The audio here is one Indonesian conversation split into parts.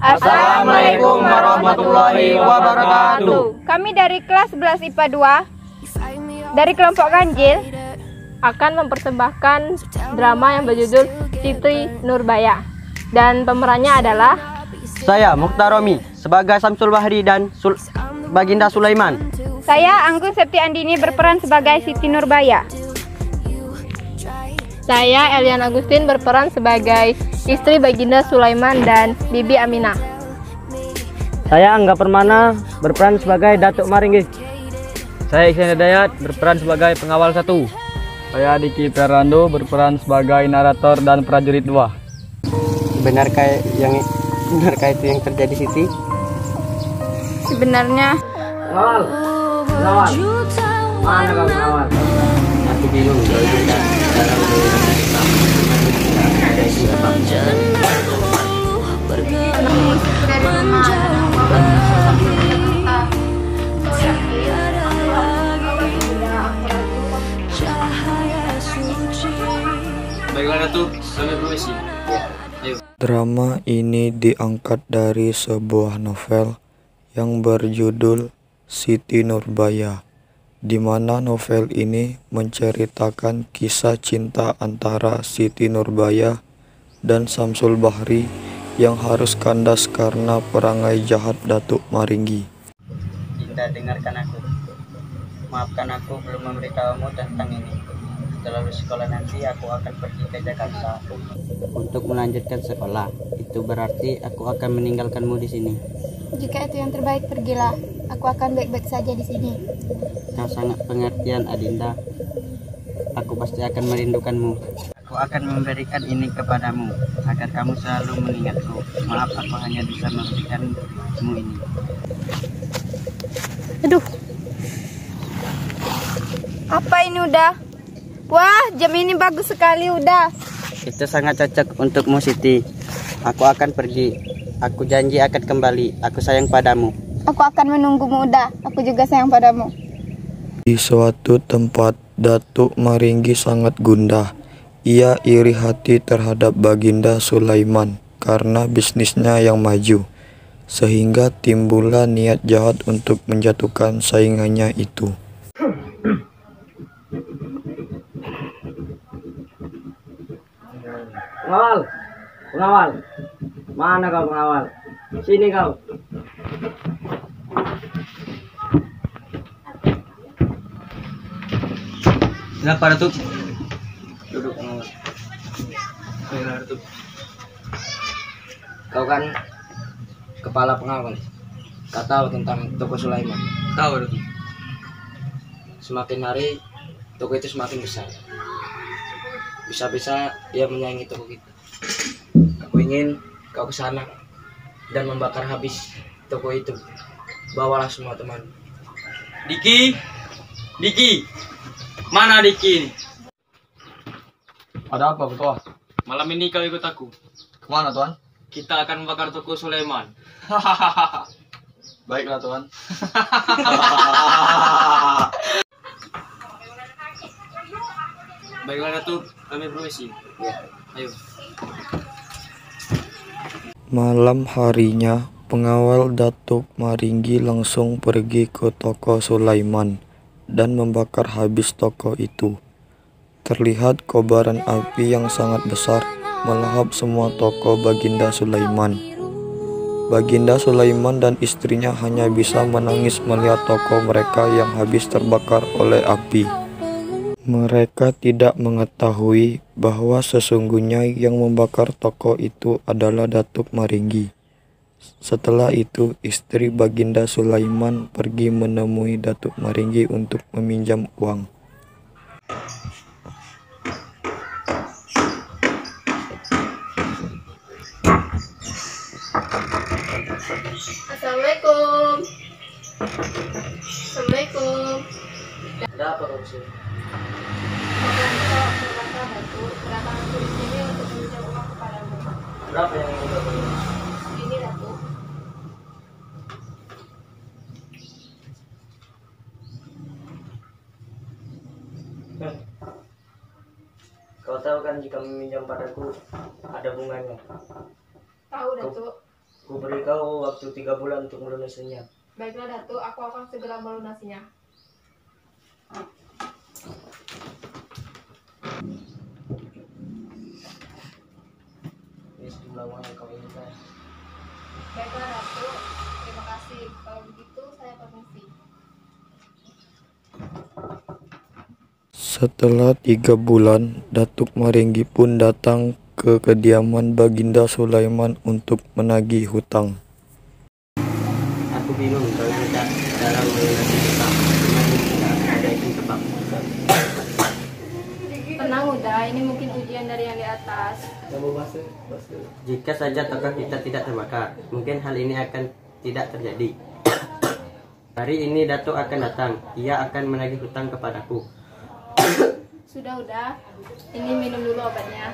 Assalamualaikum warahmatullahi wabarakatuh. Kami dari kelas 11 IPA 2 dari kelompok ganjil akan mempersembahkan drama yang berjudul Siti Nurbaya, dan pemerannya adalah Saya Mukhtar Romi sebagai Samsul Bahri dan Baginda Sulaiman. Saya Anggun Septi Andini berperan sebagai Siti Nurbaya. Saya Elian Agustin berperan sebagai istri Baginda Sulaiman dan Bibi Aminah. Saya Angga Permana berperan sebagai Datuk Maringgi. Saya Iksan Hidayat berperan sebagai pengawal 1. Saya Diki Fernando berperan sebagai narator dan prajurit 2. Benarkah itu yang terjadi, Siti? Sebenarnya Pengawal, mana kau pengawal? Aku bingung kalau kita dalam Baiklah Ratu, kami permisi. Ayo. Drama ini diangkat dari sebuah novel yang berjudul Siti Nurbaya, di mana novel ini menceritakan kisah cinta antara Siti Nurbaya dan Samsul Bahri yang harus kandas karena perangai jahat Datuk Maringgi. Dinda, dengarkan aku. Maafkan aku belum memberitahumu tentang ini. Setelah lulus sekolah nanti aku akan pergi ke Jakarta untuk melanjutkan sekolah. Itu berarti aku akan meninggalkanmu di sini. jika itu yang terbaik, pergilah. Aku akan baik-baik saja di sini. Kau sangat pengertian, Adinda. Aku pasti akan merindukanmu. Aku akan memberikan ini kepadamu agar kamu selalu mengingatku. Maaf, aku hanya bisa memberikanmu ini. Aduh. Apa ini udah? Wah, jam ini bagus sekali udah. Itu sangat cocok untukmu, Siti. Aku akan pergi. Aku janji akan kembali. Aku sayang padamu. Aku akan menunggumu udah. Aku juga sayang padamu. Di suatu tempat, Datuk Maringgi sangat gundah. Ia iri hati terhadap Baginda Sulaiman karena bisnisnya yang maju, sehingga timbullah niat jahat untuk menjatuhkan saingannya itu. Pengawal, mana kau pengawal? Sini kau. Kenapa Ratu? Duduk pengawal. Baiklah Ratu. Kau kan kepala pengawal. Kau tahu tentang toko Sulaiman? Tahu Ratu. Semakin hari toko itu semakin besar. Bisa-bisa dia menyaingi toko kita. Aku ingin kau ke sana dan membakar habis toko itu. Bawalah semua teman. Diki, mana Diki? Ada apa, Ketua? Malam ini kau ikut aku. Kemana, Tuan? Kita akan membakar toko Sulaiman. Baiklah, Tuan. Baiklah, Ratu. Kami permisi. Ya. Ayo. Malam harinya, pengawal Datuk Maringgi langsung pergi ke toko Sulaiman dan membakar habis toko itu. Terlihat kobaran api yang sangat besar melahap semua toko Baginda Sulaiman. Baginda Sulaiman dan istrinya hanya bisa menangis melihat toko mereka yang habis terbakar oleh api. Mereka tidak mengetahui bahwa sesungguhnya yang membakar toko itu adalah Datuk Maringgi. Setelah itu, istri Baginda Sulaiman pergi menemui Datuk Maringgi untuk meminjam uang. Assalamualaikum. Assalamualaikum. Ada apa kau sini? Berapa yang ingin kau beli? Ini Datuk. Kau tahu kan jika meminjam padaku ada bunganya. Tahu Datuk. Ku beri kau waktu 3 bulan untuk melunasinya. Baiklah Datuk, aku akan segera melunasinya. Ini sejumlah uang yang kau inginkan. Baiklah Datuk, terima kasih. Kalau begitu saya permisi. Setelah 3 bulan, Datuk Maringgi pun datang ke kediaman Baginda Sulaiman untuk menagih hutang. Aku bingung kalau tidak dalam melunasi hutang. Dengan tidak ada ikan kebab. Tenang Uda, ini mungkin ujian dari yang di atas. Jika saja toko kita tidak terbakar, mungkin hal ini akan tidak terjadi. Hari ini Datuk akan datang. Ia akan menagih hutang kepadaku. Sudah Uda, ini minum dulu obatnya.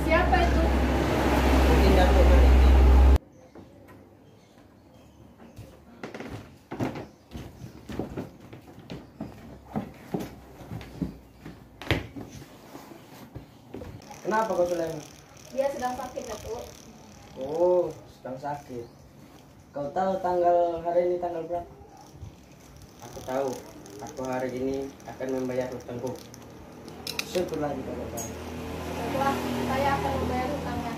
Siapa itu? Mungkin Datuk Maringgi. Kenapa kau Sulaiman? Dia sedang sakit Datuk. Oh, sedang sakit. Kau tahu hari ini tanggal berapa? Aku tahu. Aku hari ini akan membayar hutangku. Syukurlah jika kau tahu. Baiklah, saya akan membayar hutangnya.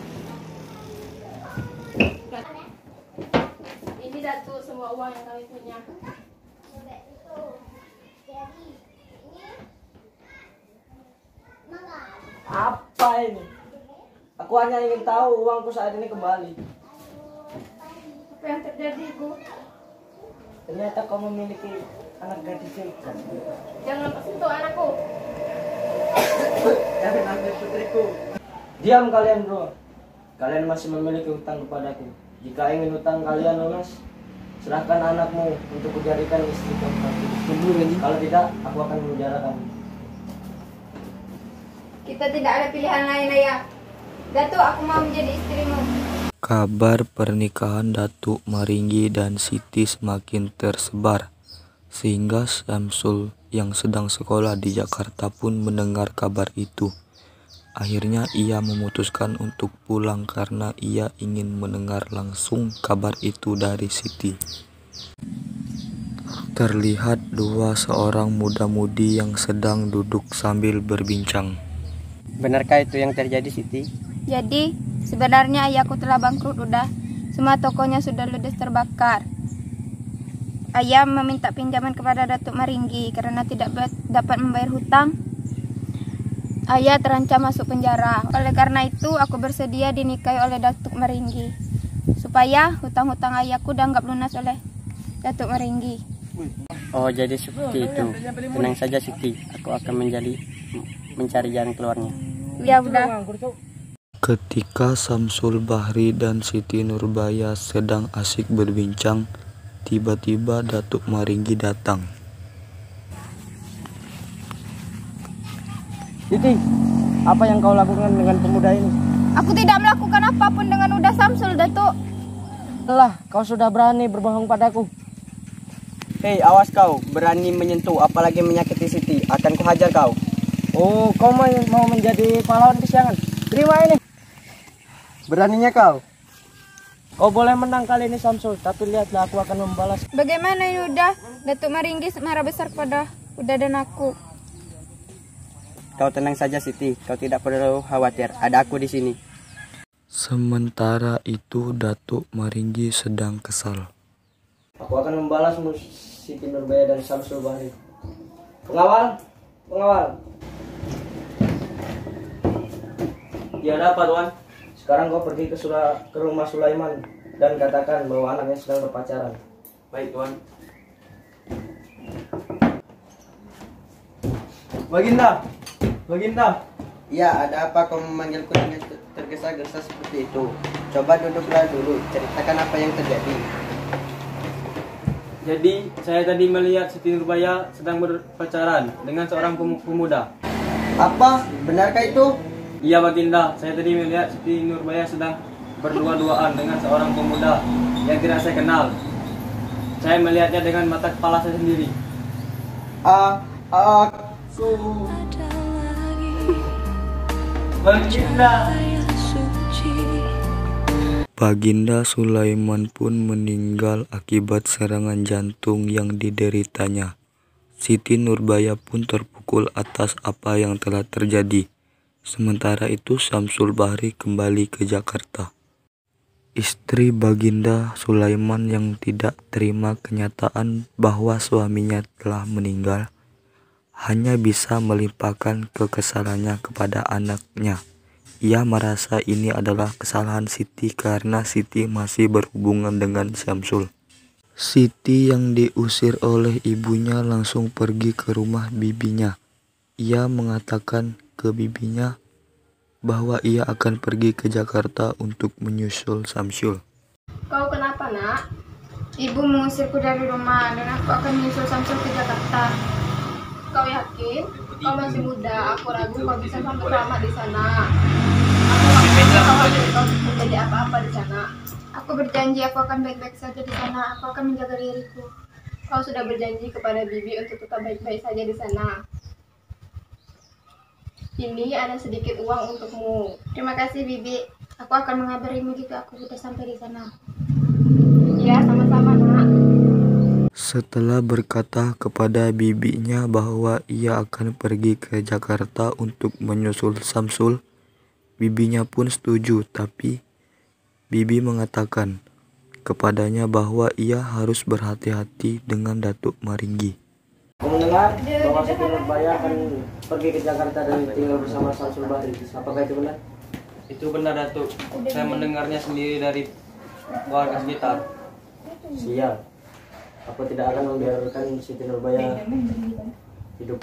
Ini Datuk semua uang yang kami punya. Apa ini? Aku hanya ingin tahu uangku saat ini kembali. Apa yang terjadi, Bu? Ternyata kau memiliki anak gadis kan? Jangan sentuh anakku. Jangan ambil putriku. Diam kalian bro. Kalian masih memiliki hutang kepadaku. Jika ingin hutang kalian lunas, serahkan anakmu untuk kujadikan istri keempatku. Kalau tidak, aku akan memenjara kamu. Kita tidak ada pilihan lain, Ayah. Datuk, aku mau menjadi istrimu. Kabar pernikahan Datuk Maringgi dan Siti semakin tersebar, sehingga Samsul yang sedang sekolah di Jakarta pun mendengar kabar itu. Akhirnya ia memutuskan untuk pulang karena ia ingin mendengar langsung kabar itu dari Siti. Terlihat seorang muda-mudi yang sedang duduk sambil berbincang. Benarkah itu yang terjadi, Siti? Jadi, sebenarnya ayahku telah bangkrut udah. Semua tokonya sudah ludes terbakar. Ayah meminta pinjaman kepada Datuk Maringgi karena tidak dapat membayar hutang. Ayah terancam masuk penjara. Oleh karena itu, aku bersedia dinikahi oleh Datuk Maringgi. Supaya hutang-hutang ayahku dianggap lunas oleh Datuk Maringgi. Oh, jadi seperti itu. Tenang saja, Siti. Aku akan mencari jalan keluarnya. Ya udah. Ketika Samsul Bahri dan Siti Nurbaya sedang asik berbincang, tiba-tiba Datuk Maringgi datang. Siti, apa yang kau lakukan dengan pemuda ini? Aku tidak melakukan apapun dengan Uda Samsul, Datuk. Telah, kau sudah berani berbohong padaku. Hei, awas kau. Berani menyentuh, apalagi menyakiti Siti. Akan kuhajar kau. Oh, kau mau menjadi pahlawan kesiangan? Terima ini. Beraninya kau. Kau boleh menang kali ini Samsul, tapi lihatlah aku akan membalas. Bagaimana ini Uda? Datuk Maringgi marah besar pada Uda dan aku. Kau tenang saja, Siti. Kau tidak perlu khawatir. Ada aku di sini. Sementara itu Datuk Maringgi sedang kesal. Aku akan membalasmu Siti Nurbaya dan Samsul Bahri. Pengawal, pengawal. Ya ada apa Tuan? Sekarang kau pergi ke rumah Sulaiman dan katakan bahwa anaknya sedang berpacaran. Baik Tuan. Baginda. Ya, ada apa kau memanggilku dengan tergesa-gesa seperti itu? Coba duduklah dulu. Ceritakan apa yang terjadi. Jadi, saya tadi melihat Siti Nurbaya sedang berpacaran dengan seorang pemuda. Apa? Benarkah itu? Iya Baginda, saya tadi melihat Siti Nurbaya sedang berdua-duaan dengan seorang pemuda yang tidak saya kenal. Saya melihatnya dengan mata kepala saya sendiri. Baginda Sulaiman pun meninggal akibat serangan jantung yang dideritanya. Siti Nurbaya pun terpukul atas apa yang telah terjadi. Sementara itu Syamsul Bahri kembali ke Jakarta. Istri Baginda Sulaiman yang tidak terima kenyataan bahwa suaminya telah meninggal hanya bisa melimpahkan kekesalannya kepada anaknya. Ia merasa ini adalah kesalahan Siti karena Siti masih berhubungan dengan Syamsul. Siti yang diusir oleh ibunya langsung pergi ke rumah bibinya. Ia mengatakan ke bibinya bahwa ia akan pergi ke Jakarta untuk menyusul Syamsul. Kau kenapa, Nak? Ibu mengusirku dari rumah dan aku akan menyusul Syamsul ke Jakarta. Kau yakin? Kau masih muda, aku ragu kau bisa sampai selamat di sana. Kau terjadi apa-apa di sana. Aku berjanji aku akan baik-baik saja di sana. Aku akan menjaga diriku. Kau sudah berjanji kepada bibi untuk tetap baik-baik saja di sana. Ini ada sedikit uang untukmu. Terima kasih, bibi. Aku akan mengabarimu jika aku sudah sampai di sana. Ya, sama-sama, Nak. Setelah berkata kepada bibinya bahwa ia akan pergi ke Jakarta untuk menyusul Syamsul, bibinya pun setuju, tapi bibi mengatakan kepadanya bahwa ia harus berhati-hati dengan Datuk Maringgi. Aku mendengar bahwa Siti Nurbaya akan pergi ke Jakarta dan tinggal bersama Syamsul Bahri. Apakah itu benar? Itu benar, Datuk. Saya mendengarnya sendiri dari warga sekitar. Siap. Aku tidak akan membiarkan Siti Nurbaya hidup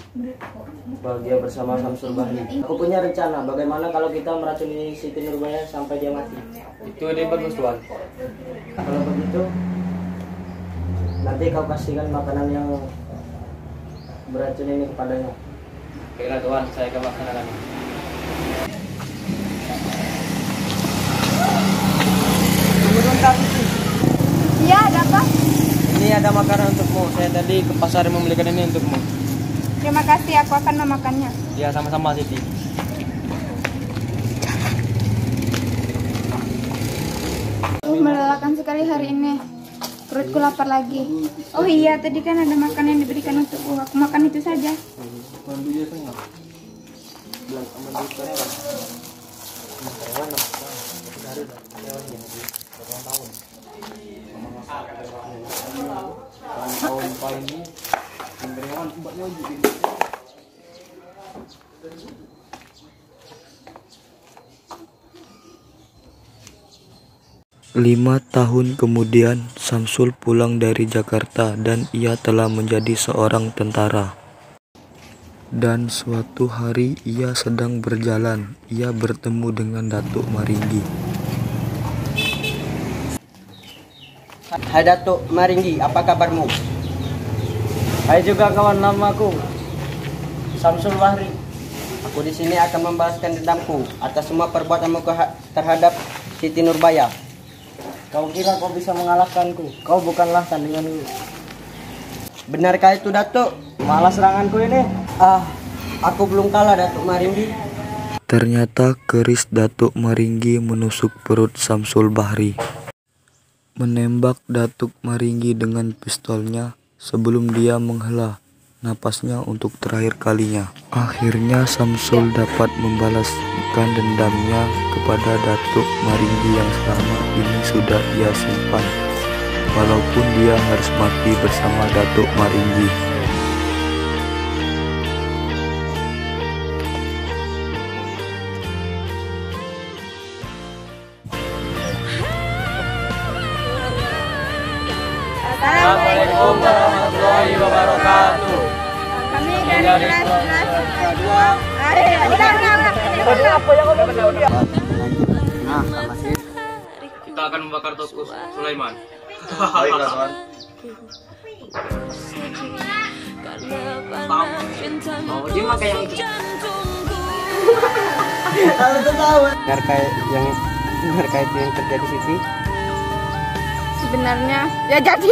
bahagia bersama Syamsul Bahri. Aku punya rencana, bagaimana kalau kita meracuni Siti Nurbaya sampai dia mati. Itu ide bagus, Tuan. Kalau begitu, nanti kau kasihkan makanan yang beracun ini kepadanya. Baiklah, Tuan, saya akan laksanakan. Iya, ada apa? Ini ada makanan untukmu. Saya tadi ke pasar membelikan ini untukmu. Terima kasih, aku akan memakannya. Ya, sama-sama, Siti. Melelahkan sekali hari ini. Perutku lapar lagi. Oh iya, tadi kan ada makanan yang diberikan untukku. Aku makan itu saja. Lima tahun kemudian, Syamsul pulang dari Jakarta dan ia telah menjadi seorang tentara. Dan suatu hari ia sedang berjalan, ia bertemu dengan Datuk Maringgi. Hai Datuk Maringgi, apa kabarmu? Hai juga kawan, namaku Syamsul Bahri. Aku di sini akan membalaskan dendamku atas semua perbuatanmu terhadap Siti Nurbaya. Kau kira kau bisa mengalahkanku? Kau bukanlah tandinganku. Benarkah itu, Datuk? Malah seranganku ini. Aku belum kalah, Datuk Maringgi. Ternyata keris Datuk Maringgi menusuk perut Syamsul Bahri. Menembak Datuk Maringgi dengan pistolnya sebelum dia menghela napasnya untuk terakhir kalinya. Akhirnya Syamsul dapat membalaskan dendamnya kepada Datuk Maringgi yang selama ini sudah ia simpan, walaupun dia harus mati bersama Datuk Maringgi. Assalamualaikum warahmatullahi wabarakatuh. Kami dari kelas 2. Nah, sama sih. Kita akan membakar toko Sulaiman. Baiklah, Tuan. Oh, dia pakai yang itu. Benarkah itu yang terjadi, Siti? Sebenarnya ya jadi.